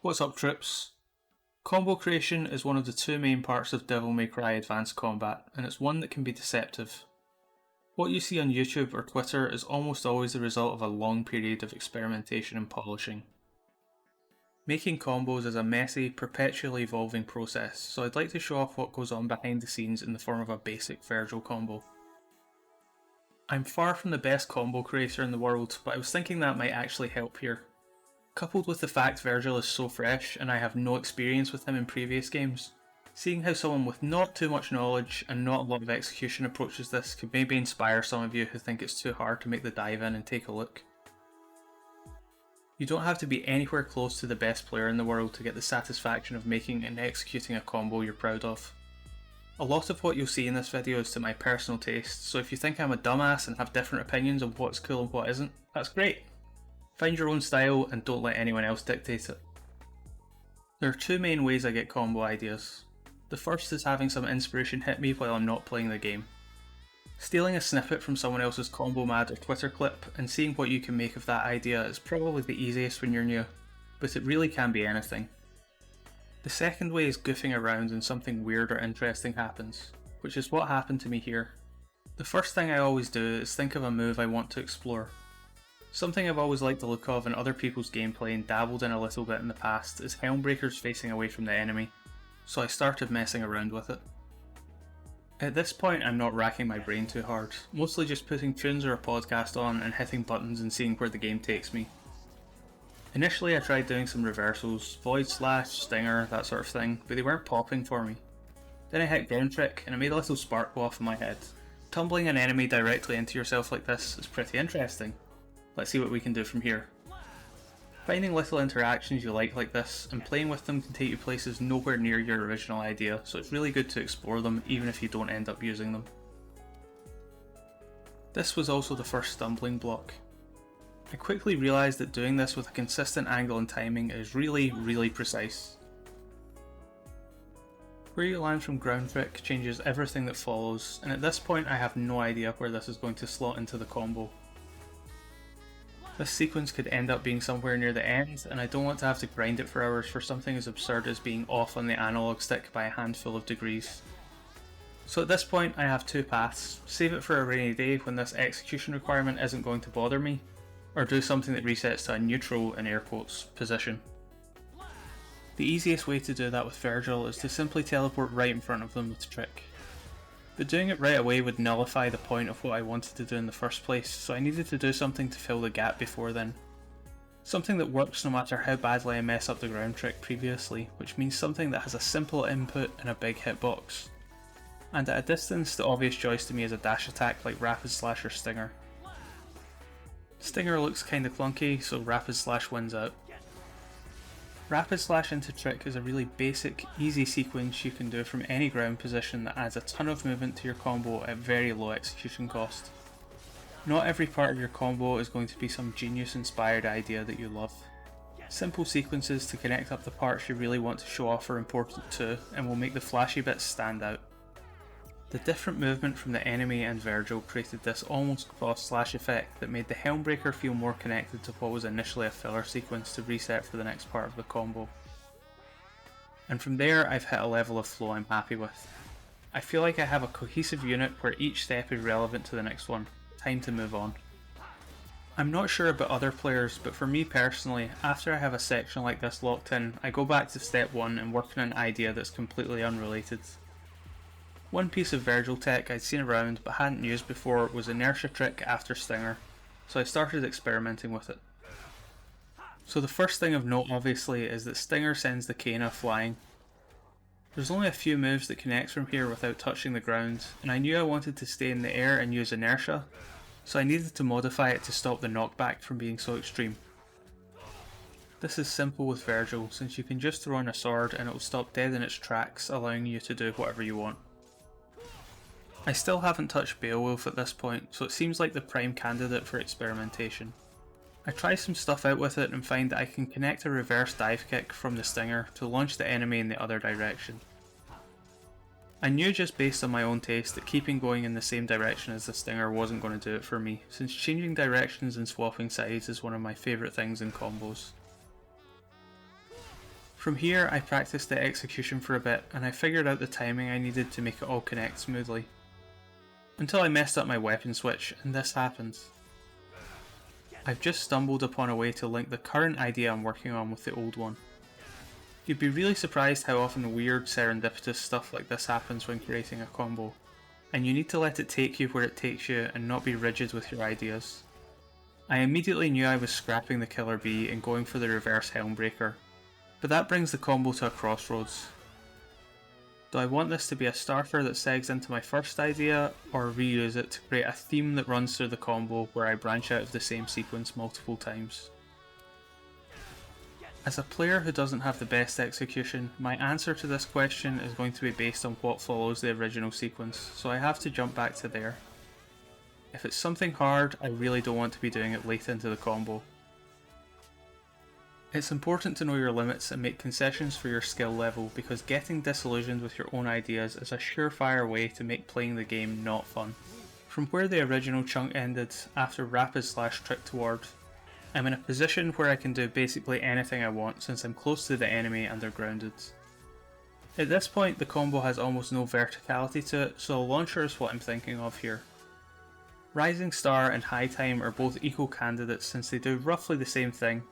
What's up, troops? Combo creation is one of the two main parts of Devil May Cry Advanced Combat, and it's one that can be deceptive. What you see on YouTube or Twitter is almost always the result of a long period of experimentation and polishing. Making combos is a messy, perpetually evolving process, so I'd like to show off what goes on behind the scenes in the form of a basic Vergil combo. I'm far from the best combo creator in the world, but I was thinking that might actually help here. Coupled with the fact Vergil is so fresh and I have no experience with him in previous games, seeing how someone with not too much knowledge and not a lot of execution approaches this could maybe inspire some of you who think it's too hard to make the dive in and take a look. You don't have to be anywhere close to the best player in the world to get the satisfaction of making and executing a combo you're proud of. A lot of what you'll see in this video is to my personal taste, so if you think I'm a dumbass and have different opinions on what's cool and what isn't, that's great. Find your own style and don't let anyone else dictate it. There are two main ways I get combo ideas. The first is having some inspiration hit me while I'm not playing the game. Stealing a snippet from someone else's combo mad or Twitter clip and seeing what you can make of that idea is probably the easiest when you're new, but it really can be anything. The second way is goofing around and something weird or interesting happens, which is what happened to me here. The first thing I always do is think of a move I want to explore. Something I've always liked the look of in other people's gameplay and dabbled in a little bit in the past is Helmbreakers facing away from the enemy, so I started messing around with it. At this point I'm not racking my brain too hard, mostly just putting tunes or a podcast on and hitting buttons and seeing where the game takes me. Initially I tried doing some reversals, void slash, stinger, that sort of thing, but they weren't popping for me. Then I hit ground trick and I made a little spark go off in my head. Tumbling an enemy directly into yourself like this is pretty interesting. Let's see what we can do from here. Finding little interactions you like this, and playing with them can take you places nowhere near your original idea, so it's really good to explore them even if you don't end up using them. This was also the first stumbling block. I quickly realised that doing this with a consistent angle and timing is really precise. Where you land from ground trick changes everything that follows, and at this point I have no idea where this is going to slot into the combo. This sequence could end up being somewhere near the end, and I don't want to have to grind it for hours for something as absurd as being off on the analog stick by a handful of degrees. So at this point I have two paths: save it for a rainy day when this execution requirement isn't going to bother me, or do something that resets to a neutral, in air quotes, position. The easiest way to do that with Vergil is to simply teleport right in front of them with Trick. But doing it right away would nullify the point of what I wanted to do in the first place, so I needed to do something to fill the gap before then. Something that works no matter how badly I mess up the ground trick previously, which means something that has a simple input and a big hitbox. And at a distance, the obvious choice to me is a dash attack like Rapid Slash or Stinger. Stinger looks kinda clunky, so Rapid Slash wins out. Rapid Slash into Trick is a really basic, easy sequence you can do from any ground position that adds a ton of movement to your combo at very low execution cost. Not every part of your combo is going to be some genius inspired idea that you love. Simple sequences to connect up the parts you really want to show off are important too, and will make the flashy bits stand out. The different movement from the enemy and Vergil created this almost cross slash effect that made the Helmbreaker feel more connected to what was initially a filler sequence to reset for the next part of the combo. And from there I've hit a level of flow I'm happy with. I feel like I have a cohesive unit where each step is relevant to the next one. Time to move on. I'm not sure about other players, but for me personally, after I have a section like this locked in, I go back to step 1 and work on an idea that's completely unrelated. One piece of Vergil tech I'd seen around but hadn't used before was Inertia Trick after Stinger, so I started experimenting with it. So the first thing of note obviously is that Stinger sends the Kana flying. There's only a few moves that connect from here without touching the ground, and I knew I wanted to stay in the air and use Inertia, so I needed to modify it to stop the knockback from being so extreme. This is simple with Vergil, since you can just throw in a sword and it will stop dead in its tracks, allowing you to do whatever you want. I still haven't touched Beowulf at this point, so it seems like the prime candidate for experimentation. I try some stuff out with it and find that I can connect a reverse dive kick from the Stinger to launch the enemy in the other direction. I knew just based on my own taste that keeping going in the same direction as the Stinger wasn't going to do it for me, since changing directions and swapping sides is one of my favourite things in combos. From here I practiced the execution for a bit and I figured out the timing I needed to make it all connect smoothly. Until I messed up my weapon switch and this happens. I've just stumbled upon a way to link the current idea I'm working on with the old one. You'd be really surprised how often weird serendipitous stuff like this happens when creating a combo, and you need to let it take you where it takes you and not be rigid with your ideas. I immediately knew I was scrapping the Killer Bee and going for the reverse Helmbreaker, but that brings the combo to a crossroads. Do I want this to be a starter that segs into my first idea, or reuse it to create a theme that runs through the combo where I branch out of the same sequence multiple times? As a player who doesn't have the best execution, my answer to this question is going to be based on what follows the original sequence, so I have to jump back to there. If it's something hard, I really don't want to be doing it late into the combo. It's important to know your limits and make concessions for your skill level, because getting disillusioned with your own ideas is a surefire way to make playing the game not fun. From where the original chunk ended, after rapid / trick toward, I'm in a position where I can do basically anything I want since I'm close to the enemy and they're grounded. At this point the combo has almost no verticality to it, so a launcher is what I'm thinking of here. Rising Star and High Time are both equal candidates since they do roughly the same thing,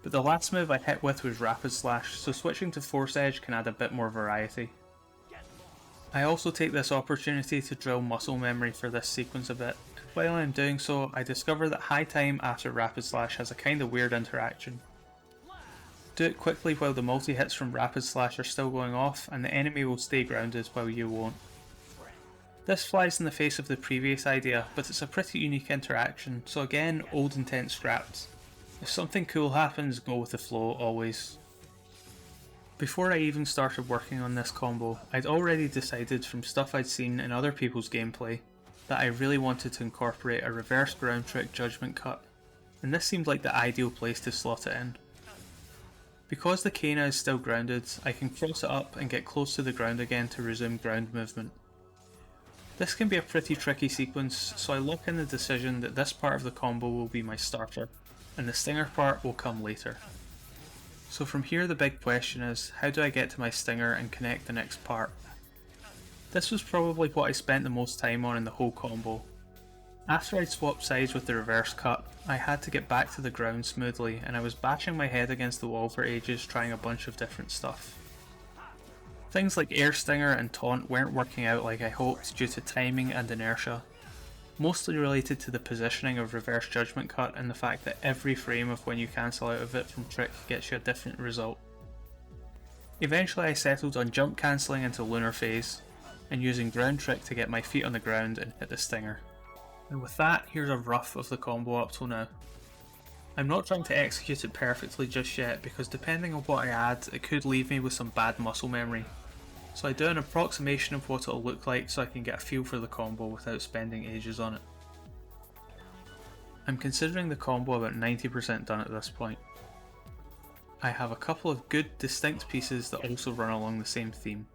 but the last move I hit with was Rapid Slash, so switching to Force Edge can add a bit more variety. I also take this opportunity to drill muscle memory for this sequence a bit. While I'm doing so, I discover that High Time after Rapid Slash has a kind of weird interaction. Do it quickly while the multi-hits from Rapid Slash are still going off, and the enemy will stay grounded while you won't. This flies in the face of the previous idea, but it's a pretty unique interaction, so again, old intent scrapped. If something cool happens, go with the flow always. Before I even started working on this combo, I'd already decided from stuff I'd seen in other people's gameplay that I really wanted to incorporate a reverse ground trick judgment cut, and this seemed like the ideal place to slot it in. Because the Kana is still grounded, I can cross it up and get close to the ground again to resume ground movement. This can be a pretty tricky sequence, so I lock in the decision that this part of the combo will be my starter, and the stinger part will come later. So from here the big question is, how do I get to my stinger and connect the next part? This was probably what I spent the most time on in the whole combo. After I'd swapped sides with the reverse cut, I had to get back to the ground smoothly, and I was bashing my head against the wall for ages trying a bunch of different stuff. Things like Air Stinger and Taunt weren't working out like I hoped due to timing and inertia, mostly related to the positioning of Reverse Judgment Cut and the fact that every frame of when you cancel out of it from Trick gets you a different result. Eventually I settled on jump cancelling into Lunar Phase, and using Ground Trick to get my feet on the ground and hit the Stinger. And with that, here's a rough of the combo up till now. I'm not trying to execute it perfectly just yet, because depending on what I add, it could leave me with some bad muscle memory. So I do an approximation of what it'll look like so I can get a feel for the combo without spending ages on it. I'm considering the combo about 90% done at this point. I have a couple of good distinct pieces that also run along the same theme.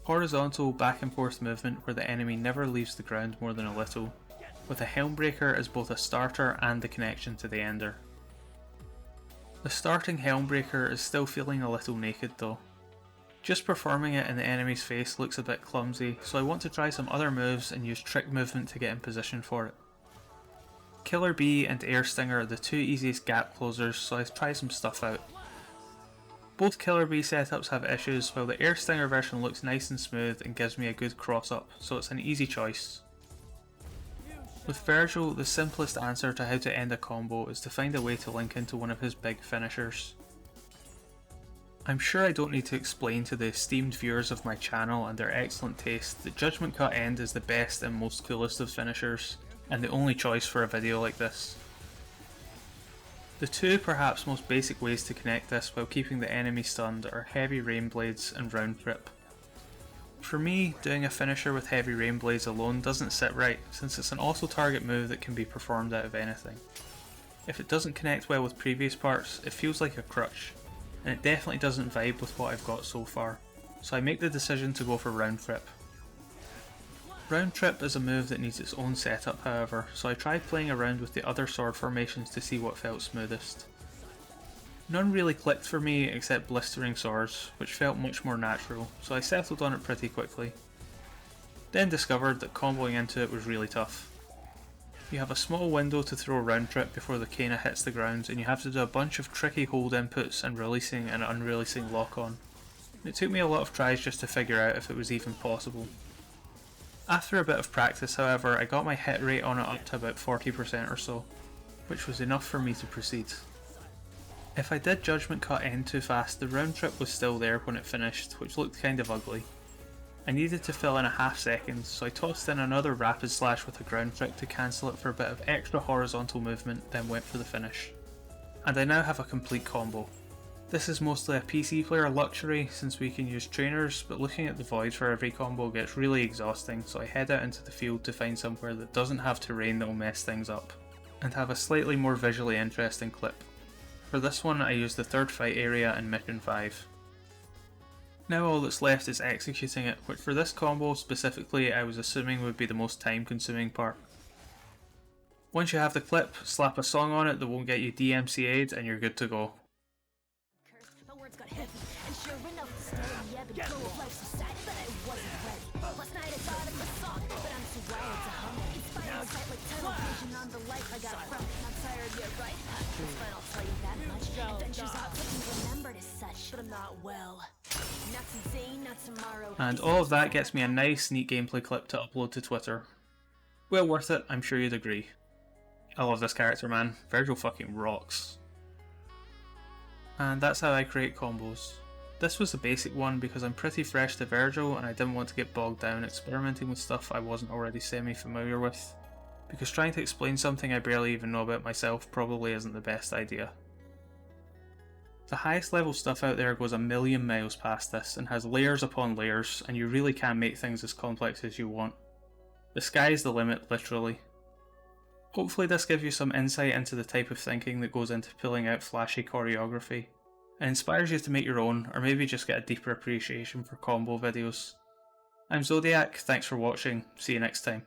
Horizontal back and forth movement where the enemy never leaves the ground more than a little, with a Helmbreaker as both a starter and the connection to the ender. The starting Helmbreaker is still feeling a little naked though. Just performing it in the enemy's face looks a bit clumsy, so I want to try some other moves and use trick movement to get in position for it. Killer Bee and Air Stinger are the two easiest gap closers, so I try some stuff out. Both Killer Bee setups have issues, while the Air Stinger version looks nice and smooth and gives me a good cross up, so it's an easy choice. With Vergil, the simplest answer to how to end a combo is to find a way to link into one of his big finishers. I'm sure I don't need to explain to the esteemed viewers of my channel and their excellent taste that Judgment Cut End is the best and most coolest of finishers, and the only choice for a video like this. The two perhaps most basic ways to connect this while keeping the enemy stunned are Heavy Rain Blades and Round Trip. For me, doing a finisher with Heavy Rain Blades alone doesn't sit right, since it's an auto-target move that can be performed out of anything. If it doesn't connect well with previous parts, it feels like a crutch, and it definitely doesn't vibe with what I've got so far, so I make the decision to go for Round Trip. Round Trip is a move that needs its own setup however, so I tried playing around with the other sword formations to see what felt smoothest. None really clicked for me except blistering swords, which felt much more natural, so I settled on it pretty quickly. Then discovered that comboing into it was really tough. You have a small window to throw a round trip before the Kana hits the ground, and you have to do a bunch of tricky hold inputs and releasing and unreleasing lock on. It took me a lot of tries just to figure out if it was even possible. After a bit of practice, however, I got my hit rate on it up to about 40% or so, which was enough for me to proceed. If I did judgment cut end too fast, the round trip was still there when it finished, which looked kind of ugly. I needed to fill in a half second, so I tossed in another rapid slash with a ground trick to cancel it for a bit of extra horizontal movement, then went for the finish. And I now have a complete combo. This is mostly a PC player luxury since we can use trainers, but looking at the void for every combo gets really exhausting, so I head out into the field to find somewhere that doesn't have terrain that will mess things up, and have a slightly more visually interesting clip. For this one I used the third fight area in Mission 5. Now all that's left is executing it, which for this combo specifically I was assuming would be the most time consuming part. Once you have the clip, slap a song on it that won't get you DMCA'd and you're good to go. And all of that gets me a nice, neat gameplay clip to upload to Twitter. Well worth it, I'm sure you'd agree. I love this character, man. Vergil fucking rocks. And that's how I create combos. This was a basic one because I'm pretty fresh to Vergil and I didn't want to get bogged down experimenting with stuff I wasn't already semi-familiar with, because trying to explain something I barely even know about myself probably isn't the best idea. The highest level stuff out there goes a million miles past this and has layers upon layers, and you really can make things as complex as you want. The sky's the limit, literally. Hopefully this gives you some insight into the type of thinking that goes into pulling out flashy choreography, and inspires you to make your own, or maybe just get a deeper appreciation for combo videos. I'm Zodiac, thanks for watching, see you next time.